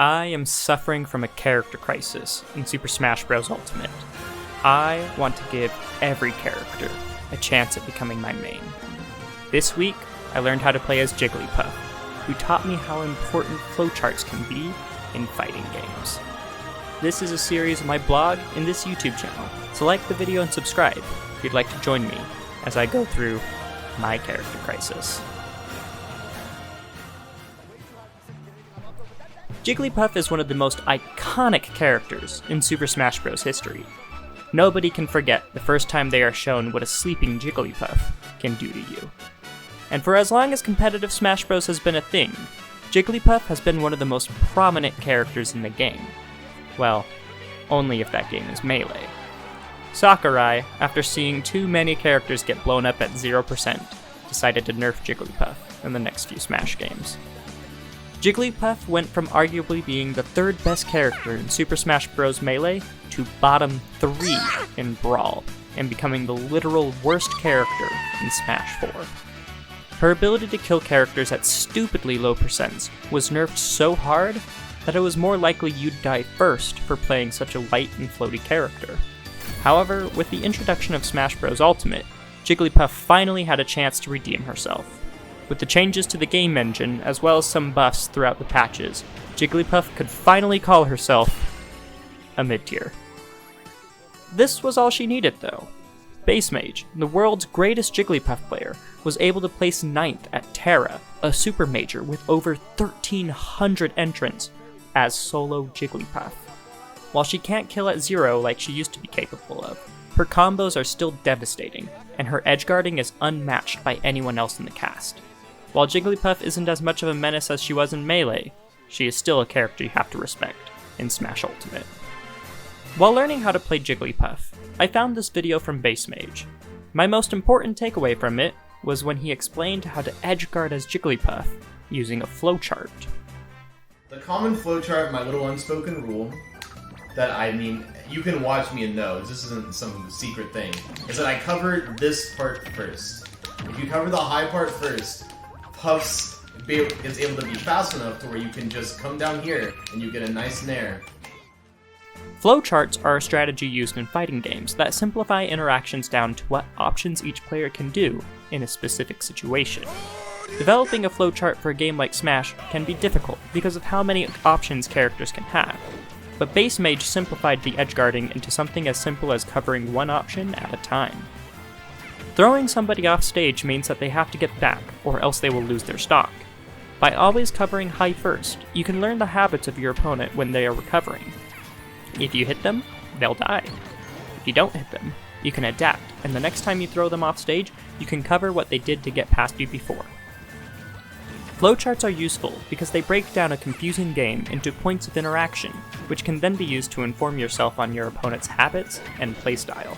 I am suffering from a character crisis in Super Smash Bros. Ultimate. I want to give every character a chance at becoming my main. This week, I learned how to play as Jigglypuff, who taught me how important flowcharts can be in fighting games. This is a series of my blog and this YouTube channel, so like the video and subscribe if you'd like to join me as I go through my character crisis. Jigglypuff is one of the most iconic characters in Super Smash Bros. History. Nobody can forget the first time they are shown what a sleeping Jigglypuff can do to you. And for as long as competitive Smash Bros. Has been a thing, Jigglypuff has been one of the most prominent characters in the game. Well, only if that game is Melee. Sakurai, after seeing too many characters get blown up at 0%, decided to nerf Jigglypuff in the next few Smash games. Jigglypuff went from arguably being the third best character in Super Smash Bros. Melee to bottom 3 in Brawl, and becoming the literal worst character in Smash 4. Her ability to kill characters at stupidly low percents was nerfed so hard that it was more likely you'd die first for playing such a light and floaty character. However, with the introduction of Smash Bros. Ultimate, Jigglypuff finally had a chance to redeem herself. With the changes to the game engine, as well as some buffs throughout the patches, Jigglypuff could finally call herself a mid-tier. This was all she needed though. Base Mage, the world's greatest Jigglypuff player, was able to place 9th at Terra, a super major with over 1,300 entrants, as solo Jigglypuff. While she can't kill at 0 like she used to be capable of, her combos are still devastating, and her edgeguarding is unmatched by anyone else in the cast. While Jigglypuff isn't as much of a menace as she was in Melee, she is still a character you have to respect in Smash Ultimate. While learning how to play Jigglypuff, I found this video from Base Mage. My most important takeaway from it was when he explained how to edgeguard as Jigglypuff using a flowchart. The common flowchart, my little unspoken rule, that you can watch me and know, this isn't some secret thing, is that I cover this part first. If you cover the high part first, Puffs is able to be fast enough to where you can just come down here and you get a nice nair. Flowcharts are a strategy used in fighting games that simplify interactions down to what options each player can do in a specific situation. Developing a flowchart for a game like Smash can be difficult because of how many options characters can have, but Base Mage simplified the edgeguarding into something as simple as covering one option at a time. Throwing somebody off stage means that they have to get back, or else they will lose their stock. By always covering high first, you can learn the habits of your opponent when they are recovering. If you hit them, they'll die. If you don't hit them, you can adapt, and the next time you throw them off stage, you can cover what they did to get past you before. Flowcharts are useful because they break down a confusing game into points of interaction, which can then be used to inform yourself on your opponent's habits and playstyle.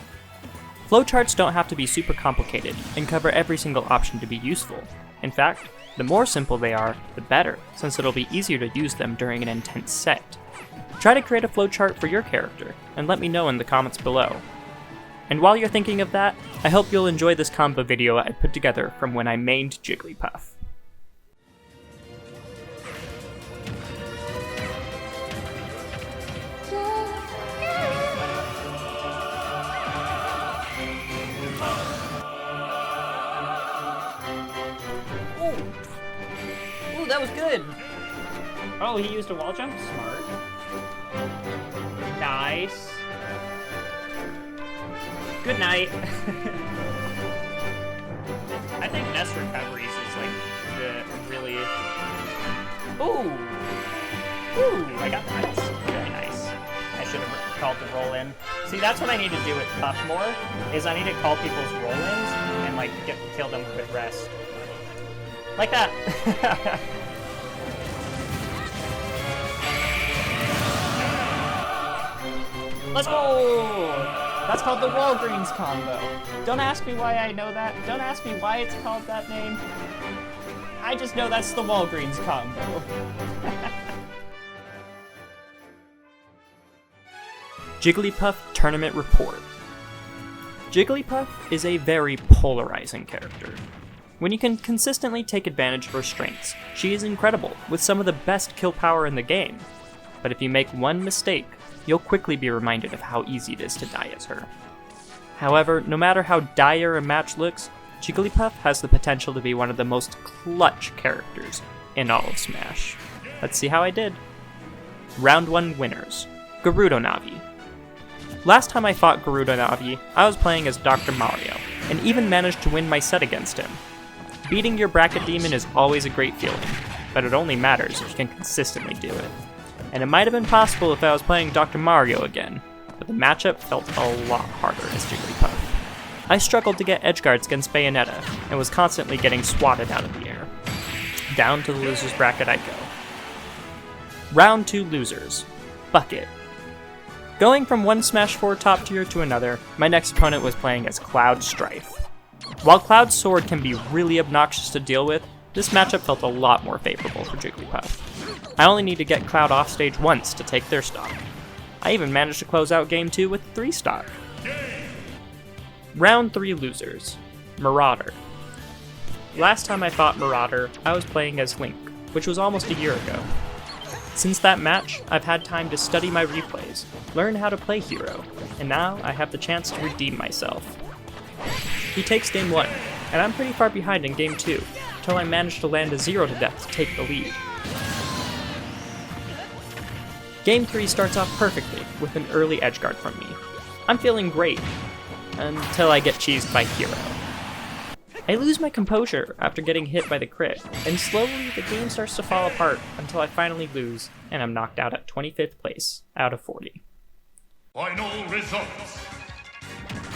Flowcharts don't have to be super complicated and cover every single option to be useful. In fact, the more simple they are, the better, since it'll be easier to use them during an intense set. Try to create a flowchart for your character, and let me know in the comments below. And while you're thinking of that, I hope you'll enjoy this combo video I put together from when I mained Jigglypuff. Ooh, that was good! Oh, he used a wall jump? Smart. Nice. Good night. I think Nest Recoveries is like the really... Ooh! Ooh, I got that. Very nice. I should have called the roll-in. See, that's what I need to do with Puff more, is I need to call people's roll-ins and like kill them with rest. Like that. Let's go! That's called the Walgreens combo. Don't ask me why I know that. Don't ask me why it's called that name. I just know that's the Walgreens combo. Jigglypuff Tournament Report. Jigglypuff is a very polarizing character. When you can consistently take advantage of her strengths, she is incredible, with some of the best kill power in the game. but if you make one mistake, you'll quickly be reminded of how easy it is to die as her. However, no matter how dire a match looks, Jigglypuff has the potential to be one of the most clutch characters in all of Smash. Let's see how I did. Round 1 winners. Gerudo Navi. Last time I fought Gerudo Navi, I was playing as Dr. Mario, and even managed to win my set against him. Beating your bracket demon is always a great feeling, but it only matters if you can consistently do it. And it might have been possible if I was playing Dr. Mario again, but the matchup felt a lot harder as Jigglypuff. I struggled to get edgeguards against Bayonetta, and was constantly getting swatted out of the air. Down to the loser's bracket I go. Round 2 losers. Bucket. Going from one Smash 4 top tier to another, my next opponent was playing as Cloud Strife. While Cloud's sword can be really obnoxious to deal with, this matchup felt a lot more favorable for Jigglypuff. I only need to get Cloud off stage once to take their stock. I even managed to close out Game 2 with 3 stock. Round 3 losers. Marauder. Last time I fought Marauder, I was playing as Link, which was almost a year ago. Since that match, I've had time to study my replays, learn how to play Hero, and now I have the chance to redeem myself. He takes Game 1, and I'm pretty far behind in Game 2, until I manage to land a 0 to death to take the lead. Game 3 starts off perfectly, with an early edgeguard from me. I'm feeling great, until I get cheesed by Hero. I lose my composure after getting hit by the crit, and slowly the game starts to fall apart until I finally lose, and I'm knocked out at 25th place, out of 40. Final results.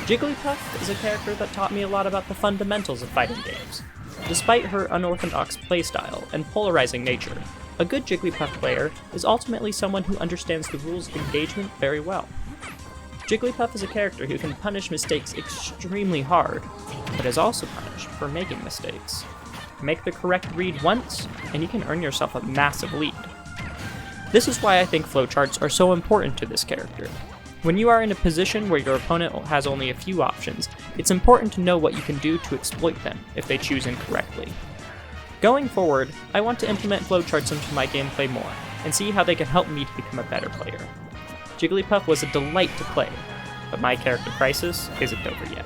Jigglypuff is a character that taught me a lot about the fundamentals of fighting games. Despite her unorthodox playstyle and polarizing nature, a good Jigglypuff player is ultimately someone who understands the rules of engagement very well. Jigglypuff is a character who can punish mistakes extremely hard, but is also punished for making mistakes. Make the correct read once, and you can earn yourself a massive lead. This is why I think flowcharts are so important to this character. When you are in a position where your opponent has only a few options, it's important to know what you can do to exploit them if they choose incorrectly. Going forward, I want to implement flowcharts into my gameplay more, and see how they can help me to become a better player. Jigglypuff was a delight to play, but my character crisis isn't over yet.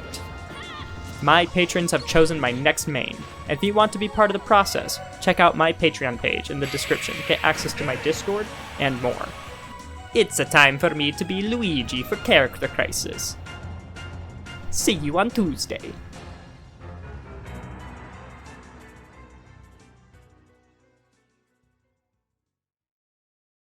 My patrons have chosen my next main, and if you want to be part of the process, check out my Patreon page in the description to get access to my Discord and more. It's a time for me to be Luigi for Character Crisis. See you on Tuesday.